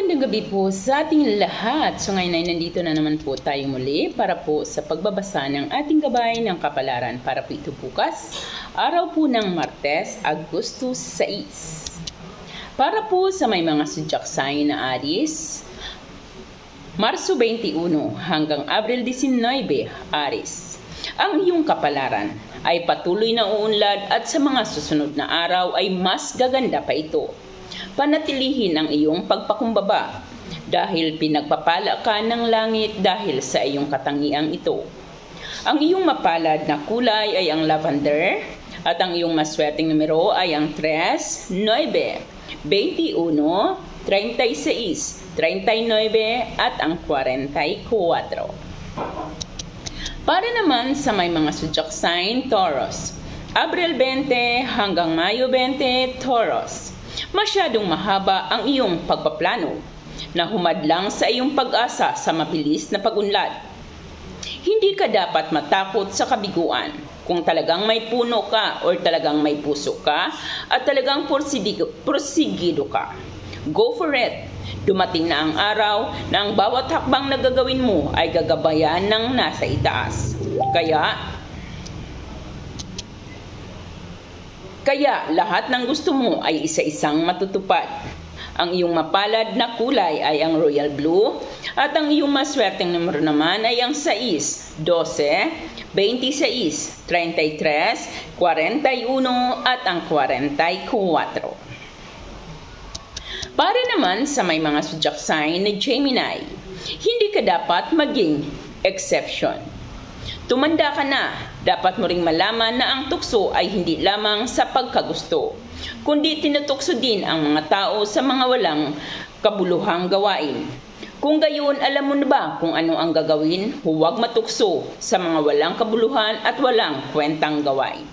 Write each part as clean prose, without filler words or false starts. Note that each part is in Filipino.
Magandang gabi po sa ating lahat. So ngayon ay nandito na naman po tayo muli para po sa pagbabasa ng ating gabay ng kapalaran para po ito bukas, araw po ng Martes, Agosto 6. Para po sa may mga zodiac sign na Aries, Marso 21 hanggang Abril 19, Aries. Ang iyong kapalaran ay patuloy na uunlad at sa mga susunod na araw ay mas gaganda pa ito. Panatilihin ang iyong pagpakumbaba dahil pinagpapala ka ng langit dahil sa iyong katangiang ito. Ang iyong mapalad na kulay ay ang lavender at ang iyong maswerteng numero ay ang 3, 9, 21, 36, 39 at ang 44. Para naman sa may mga zodiac sign, Taurus, Abril 20 hanggang Mayo 20, Taurus. Masyadong mahaba ang iyong pagpaplano na humadlang sa iyong pag-asa sa mabilis na pag-unlad. Hindi ka dapat matakot sa kabiguan kung talagang may puno ka o talagang may puso ka at talagang porsigido ka. Go for it! Dumating na ang araw na ang bawat hakbang na gagawin mo ay gagabayan ng nasa itaas. Kaya lahat ng gusto mo ay isa-isang matutupad. Ang iyong mapalad na kulay ay ang royal blue at ang iyong maswerteng numero naman ay ang 6, 12, 26, 33, 41 at ang 44. Para naman sa may mga zodiac sign na Gemini, hindi ka dapat maging exception. Tumanda ka na, dapat mo ring malaman na ang tukso ay hindi lamang sa pagkagusto, kundi tinutukso din ang mga tao sa mga walang kabuluhang gawain. Kung gayon, alam mo na ba kung ano ang gagawin? Huwag matukso sa mga walang kabuluhan at walang kwentang gawain.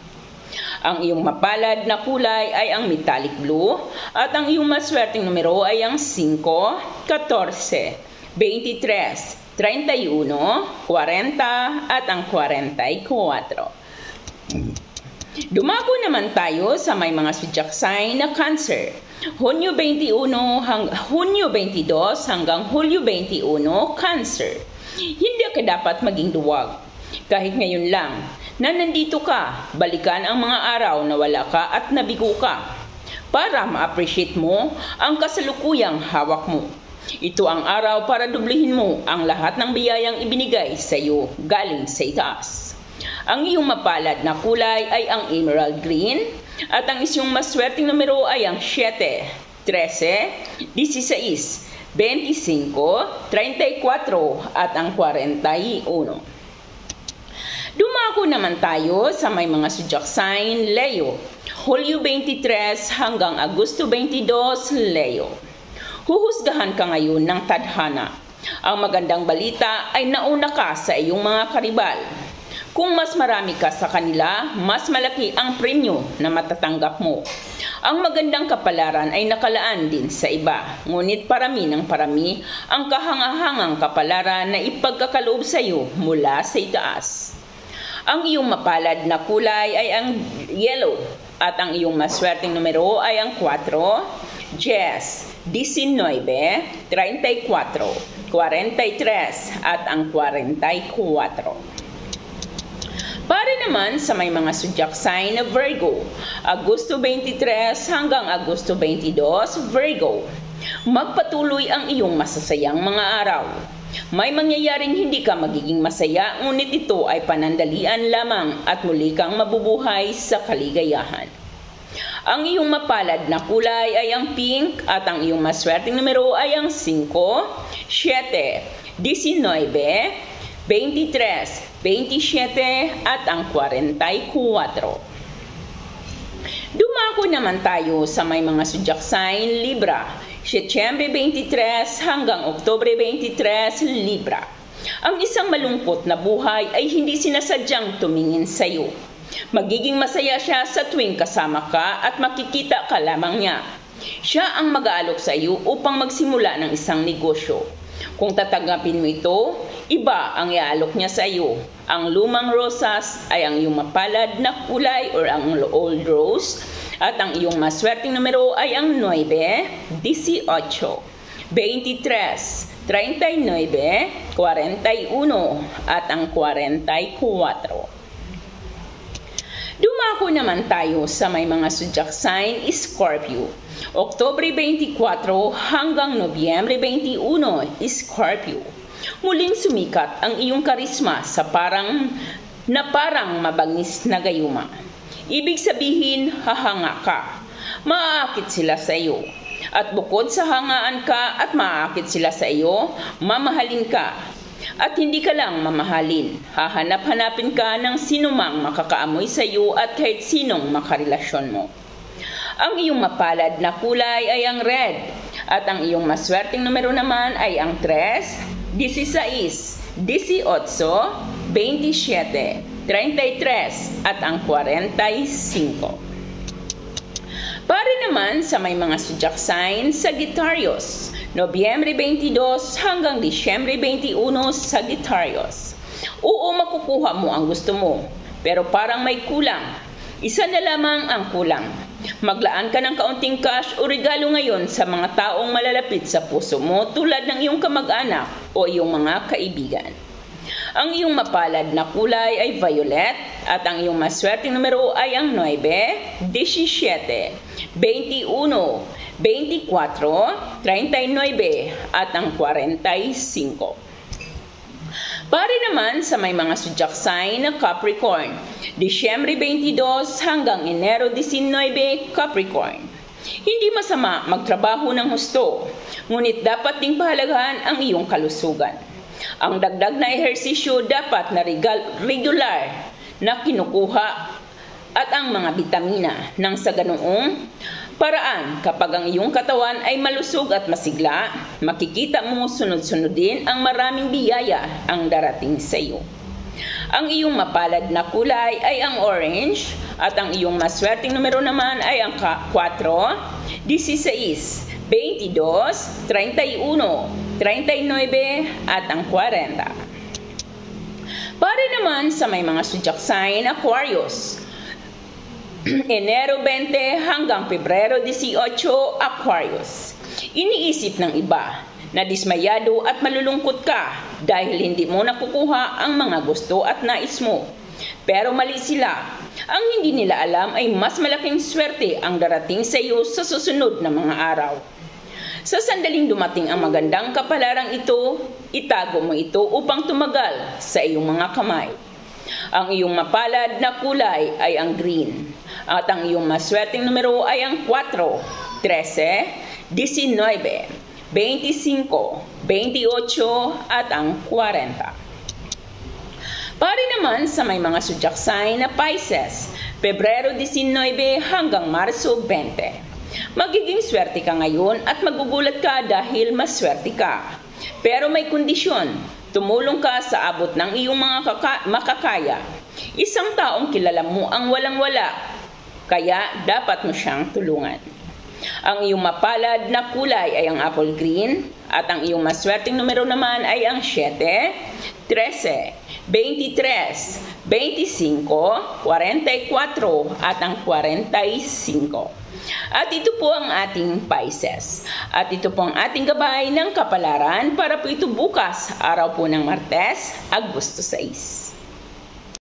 Ang iyong mapalad na kulay ay ang metallic blue at ang iyong maswerteng numero ay ang 5, 14, 23, 31, 40 at ang 44. Dumako naman tayo sa may mga zodiac sign na Cancer. Hunyo 22 hanggang Hulyo 21, Cancer. Hindi ka dapat maging duwag. Kahit ngayon lang na nandito ka, balikan ang mga araw na wala ka at nabigo ka para ma-appreciate mo ang kasalukuyang hawak mo. Ito ang araw para dublihin mo ang lahat ng biyayang ibinigay sa iyo galing sa itaas. Ang iyong mapalad na kulay ay ang emerald green at ang iyong maswerteng numero ay ang 7, 13, 16, 25, 34 at ang 41. Dumako naman tayo sa may mga zodiac sign, Leo. Hulyo 23 hanggang Agosto 22, Leo. Huhusgahan ka ngayon ng tadhana. Ang magandang balita ay nauna ka sa iyong mga karibal. Kung mas marami ka sa kanila, mas malaki ang premyo na matatanggap mo. Ang magandang kapalaran ay nakalaan din sa iba, ngunit parami ng parami ang kahangahangang kapalaran na ipagkakaloob sa iyo mula sa itaas. Ang iyong mapalad na kulay ay ang yellow at ang iyong maswerteng numero ay ang 4, 10, 19, 34, 43 at ang 44. Para naman sa may mga zodiac sign na Virgo, Agosto 23 hanggang Agosto 22, Virgo. Magpatuloy ang iyong masasayang mga araw. May mangyayaring hindi ka magiging masaya, ngunit ito ay panandalian lamang at muli kang mabubuhay sa kaligayahan. Ang iyong mapalad na kulay ay ang pink at ang iyong maswerteng numero ay ang 5, 7, 19, 23, 27 at ang 44. Dumako naman tayo sa may mga zodiac sign, Libra. Setyembre 23 hanggang Oktubre 23, Libra. Ang isang malungkot na buhay ay hindi sinasadyang tumingin sa iyo. Magiging masaya siya sa tuwing kasama ka at makikita ka lamang niya. Siya ang mag-aalok sa iyo upang magsimula ng isang negosyo. Kung tatanggapin mo ito, iba ang iaalok niya sa iyo. Ang lumang rosas ay ang iyong mapalad na kulay or ang old rose. At ang iyong maswerteng numero ay ang 9, 18, 23, 39, 41 at ang 44. Dumako naman tayo sa may mga zodiac sign Scorpio. Oktubre 24 hanggang Nobyembre 21, Scorpio. Muling sumikat ang iyong karisma sa parang mabangis na gayuma. Ibig sabihin, hahanga ka. Maaakit sila sa iyo. At bukod sa hangaan ka at maaakit sila sa iyo, mamahalin ka. At hindi ka lang mamahalin. Hahanap-hanapin ka ng sinumang makakaamoy sa iyo at kahit sinong makarelasyon mo. Ang iyong mapalad na kulay ay ang red. At ang iyong maswerteng numero naman ay ang 3, 16, 18, 27, 33 at ang 45. Para naman sa may mga zodiac sign Sagittarius, Nobyembre 22 hanggang Disyembre 21, Sagittarius. Oo, makukuha mo ang gusto mo, pero parang may kulang. Isa na lamang ang kulang. Maglaan ka ng kaunting cash o regalo ngayon sa mga taong malalapit sa puso mo tulad ng iyong kamag-anak o iyong mga kaibigan. Ang iyong mapalad na kulay ay violet at ang iyong maswerteng numero ay ang 9, 17, 21, 24, 39 at ang 45. Pare naman sa may mga zodiac sign na Capricorn, Disyembre 22 hanggang Enero 19, Capricorn. Hindi masama magtrabaho ng husto, ngunit dapat ding pahalagahan ang iyong kalusugan. Ang dagdag na ehersisyo dapat na regular na kinukuha at ang mga bitamina nang sa ganoong paraan kapag ang iyong katawan ay malusog at masigla, makikita mo sunod-sunod din ang maraming biyaya ang darating sa iyo. Ang iyong mapalad na kulay ay ang orange at ang iyong maswerteng numero naman ay ang 4, 16, 22, 31, 39 at ang 40. Para naman sa may mga zodiac sign Aquarius, Enero 20 hanggang Pebrero 18, Aquarius. Iniisip ng iba na dismayado at malulungkot ka dahil hindi mo nakukuha ang mga gusto at nais mo. Pero mali sila. Ang hindi nila alam ay mas malaking swerte ang darating sa iyo sa susunod na mga araw. Sa sandaling dumating ang magandang kapalarang ito, itago mo ito upang tumagal sa iyong mga kamay. Ang iyong mapalad na kulay ay ang green. At ang iyong maswerteng numero ay ang 4, 13, 19, 25, 28 at ang 40. Pare naman sa may mga zodiac sign na Pisces, Pebrero 19 hanggang Marso 20. Magiging swerte ka ngayon at magugulat ka dahil maswerte ka. Pero may kondisyon, tumulong ka sa abot ng iyong mga makakaya. Isang taong kilala mo ang walang-wala, kaya dapat mo siyang tulungan. Ang iyong mapalad na kulay ay ang apple green at ang iyong maswerteng numero naman ay ang 7, 13, 23, 25, 44 at ang 45. At ito po ang ating Pisces. At ito po ang ating gabay ng kapalaran para po ito bukas, araw po ng Martes, Agosto 6.